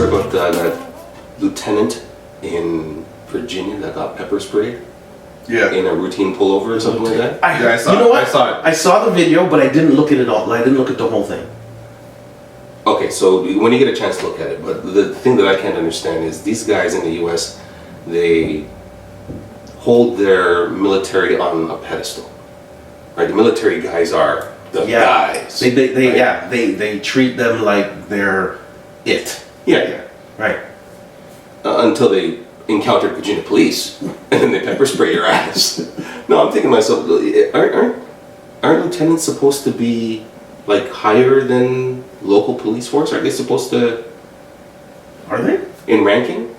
heard about that lieutenant in Virginia that got pepper sprayed? Yeah. In a routine pullover or something like that? I saw it. You know what? I saw it. I saw the video, but I didn't look at it all. I didn't look at the whole thing. Okay, so when you get a chance to look at it, but the thing that I can't understand is these guys in the U.S., they hold their military on a pedestal, right? The military guys are the guys. They treat them like they're it. Yeah. Right. Until they encounter Virginia police and then they pepper spray your ass. No, I'm thinking to myself, aren't lieutenants supposed to be like higher than local police force? Are they supposed to? Are they? In ranking?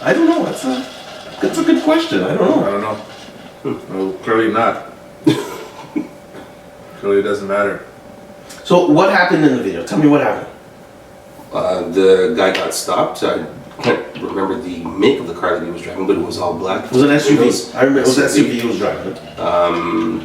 I don't know. That's a good question. I don't know. I don't know. Well, clearly not. Clearly it doesn't matter. So what happened in the video? Tell me what happened. The guy got stopped. I can't remember the make of the car that he was driving, but it was all black. It was an SUV. I remember it was an SUV he was driving.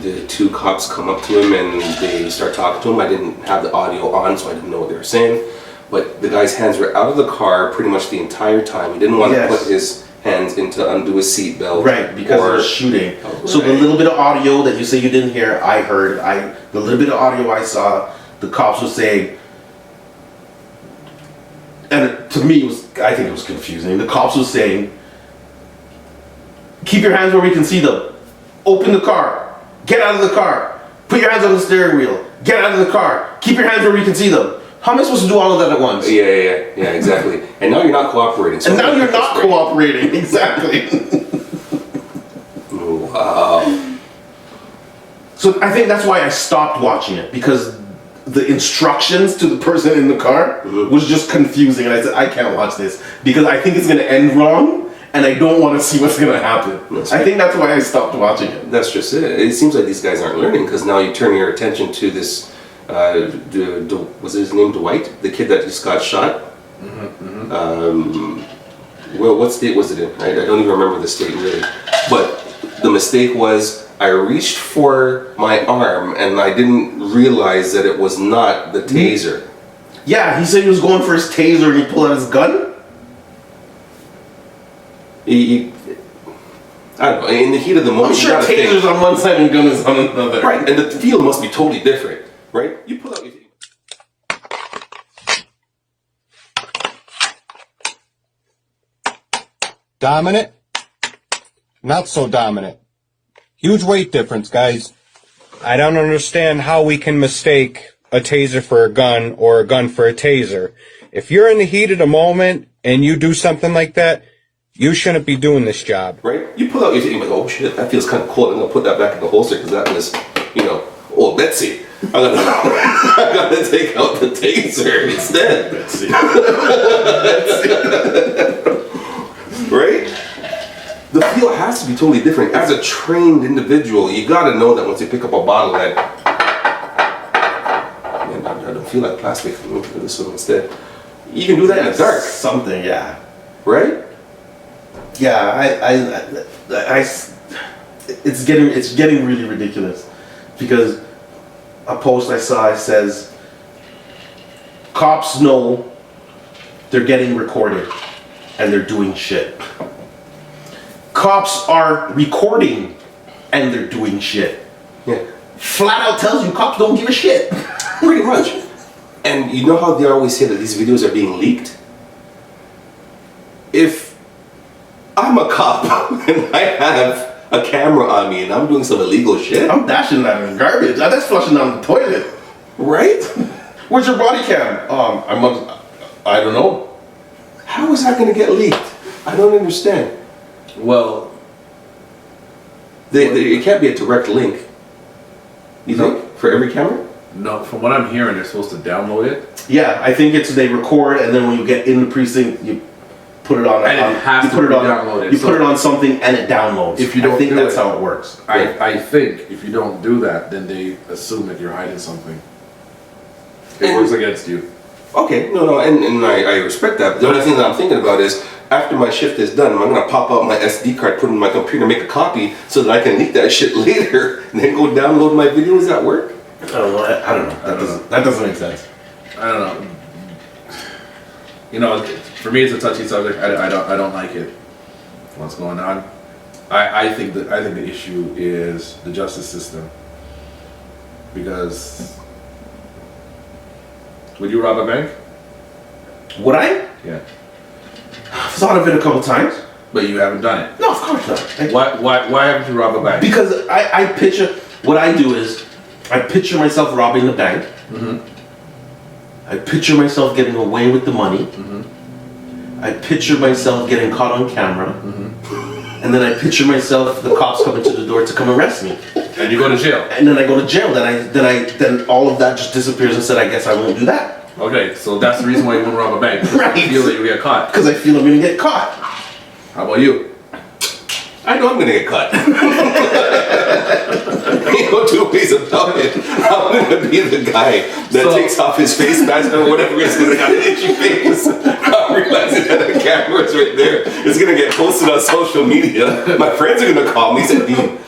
The two cops come up to him and they start talking to him. I didn't have the audio on, so I didn't know what they were saying. But the guy's hands were out of the car pretty much the entire time. He didn't want to put his hands into undo his seatbelt. Right, because of the shooting. Oh, right. So the little bit of audio that you say you didn't hear, I heard. The little bit of audio I saw, the cops were saying, and to me, I think it was confusing. The cops were saying, keep your hands where we can see them. Open the car. Get out of the car. Put your hands on the steering wheel. Get out of the car. Keep your hands where we can see them. How am I supposed to do all of that at once? Yeah, exactly. And now you're not cooperating. So and now you're not cooperating, exactly. Wow. So I think that's why I stopped watching it, because the instructions to the person in the car was just confusing, and I said, I can't watch this because I think it's going to end wrong, and I don't want to see what's going to happen. I think that's why I stopped watching it. That's just it. It seems like these guys aren't learning, because now you turn your attention to this, was his name Dwight? The kid that just got shot? Well, what state was it in? I don't even remember the state really. But the mistake was I reached for my arm and I didn't realize that it was not the taser. Yeah, he said he was going for his taser and he pulled out his gun. I don't know, in the heat of the moment, I'm sure taser's on one side and gun is on another. Right, and the feel must be totally different, right? You pull out your... Dominant? Not so dominant. Huge weight difference, guys. I don't understand how we can mistake a taser for a gun or a gun for a taser. If you're in the heat of the moment and you do something like that, you shouldn't be doing this job. Right? You pull out your thing, like, oh shit, that feels kind of cool. I'm going to put that back in the holster because that was, oh, Betsy. I gotta take out the taser instead. Betsy. Right? The feel has to be totally different. As a trained individual, you gotta know that once you pick up a bottle that, man, I don't feel like plastic. I'm gonna do this one instead. You can do that in the dark. Something, yeah. Right? Yeah, it's getting really ridiculous, because a post I saw, it says, cops know they're getting recorded and they're doing shit. Cops are recording and they're doing shit. Yeah. Flat out tells you cops don't give a shit. Pretty much. And you know how they always say that these videos are being leaked? If I'm a cop and I have a camera on me and I'm doing some illegal shit, I'm dashing that in garbage. That's flushing down the toilet. Right? Where's your body cam? I don't know. How is that going to get leaked? I don't understand. Well, it can't be a direct link. You think? For every camera? No, from what I'm hearing, they're supposed to download it. Yeah, I think they record, and then when you get in the precinct, you put it on. And it has to be downloaded. You put it on something, and it downloads. If you don't, I think that's how it works. I think if you don't do that, then they assume that you're hiding something. It works against you. Okay, no, and I respect that. The only thing that I'm thinking about is, after my shift is done, I'm going to pop out my SD card, put it in my computer, make a copy, so that I can leak that shit later, and then go download my video. Does that work? I don't know. That doesn't make sense. I don't know. you know, for me it's a touchy subject. I don't like it. What's going on? I think the issue is the justice system. Because would you rob a bank? Would I? Yeah. I've thought of it a couple times. But you haven't done it. No, of course not. Why haven't you robbed a bank? Because I picture, what I do is, I picture myself robbing the bank. I picture myself getting away with the money. I picture myself getting caught on camera. And then I picture myself, the cops coming to the door to come arrest me. And you go to jail. And then I go to jail. Then all of that just disappears and said, I guess I won't do that. Okay, so that's the reason why you wouldn't rob a bank. Right. You feel that you get caught. Because I feel I'm gonna get caught. How about you? I know I'm gonna get cut. Ain't no two ways about it. I'm gonna be the guy that takes off his face mask or whatever it is because I got an itchy face. I'm realizing that the camera's right there. It's gonna get posted on social media. My friends are gonna call me and say, Dean,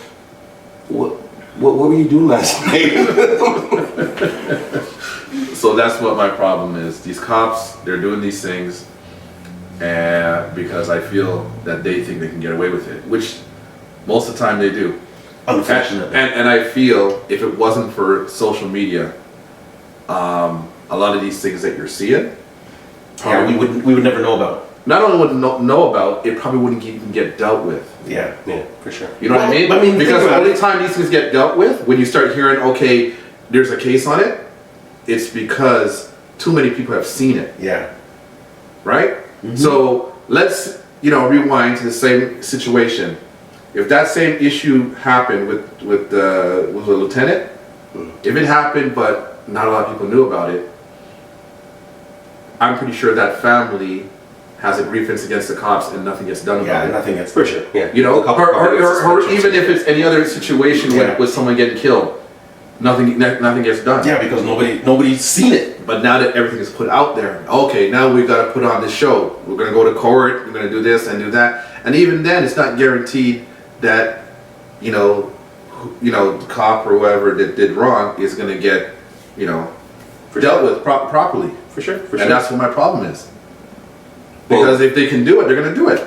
what were you doing last night? So that's what my problem is. These cops, they're doing these things and because I feel that they think they can get away with it, which most of the time they do. Unfortunately. And I feel if it wasn't for social media, a lot of these things that you're seeing, Yeah, we would never know about. not only wouldn't know about, it probably wouldn't even get dealt with. Yeah. Yeah, for sure. You know what I mean? I mean, Because think the about only it. time these things get dealt with, when you start hearing, okay, there's a case on it, it's because too many people have seen it, Yeah. right? So let's, rewind to the same situation. If that same issue happened with the lieutenant, if it happened but not a lot of people knew about it, I'm pretty sure that family has a grievance against the cops and nothing gets done Yeah, about it. nothing gets For sure, yeah. Or even if it's any other situation Yeah. with someone getting killed, nothing gets done. Yeah, because nobody's seen it. But now that everything is put out there, okay, now we've got to put on this show. We're going to go to court. We're going to do this and do that. And even then, it's not guaranteed that the cop or whoever that did wrong is going to get dealt with properly. For sure. And that's what my problem is. Because if they can do it, they're going to do it.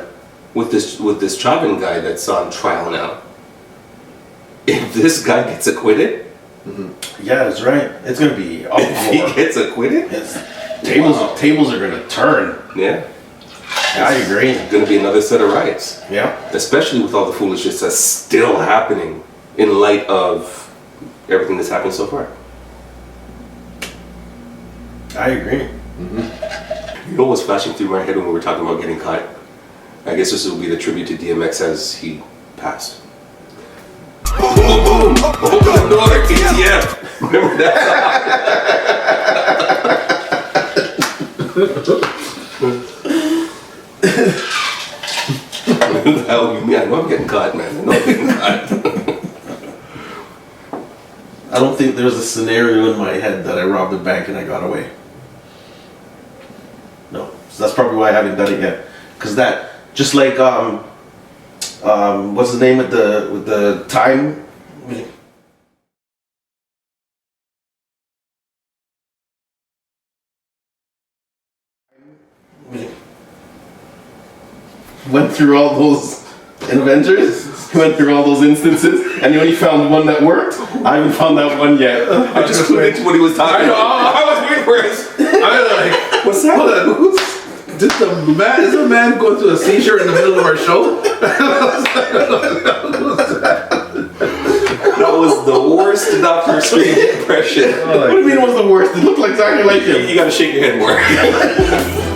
With this Chauvin guy that's on trial now, if this guy gets acquitted, Yeah, that's right. It's gonna be if he gets acquitted, tables are gonna turn. yeah, I agree. it's gonna be another set of riots. Yeah. Especially with all the foolishness that's still happening in light of everything that's happened so far. I agree. You know what's flashing through my head when we were talking about getting caught? I guess this will be the tribute to DMX as he passed. Boom, boom, boom! Open the door, TTF! Remember that? What the hell you mean? I know I'm getting caught, man. I know I'm getting caught. I don't think there's a scenario in my head that I robbed a bank and I got away. No. So that's probably why I haven't done it yet. Cause that, just like what's the name with the time? Went through all those Avengers, went through all those instances, and you only found one that worked. I haven't found that one yet. I just couldn't into what he was talking about. I was waiting for his. I was like, What's that? hold on, is the man going through a seizure in the middle of our show? That was the worst Dr. Strange impression. What do you mean it was the worst? It looked like exactly like him. You gotta shake your head more.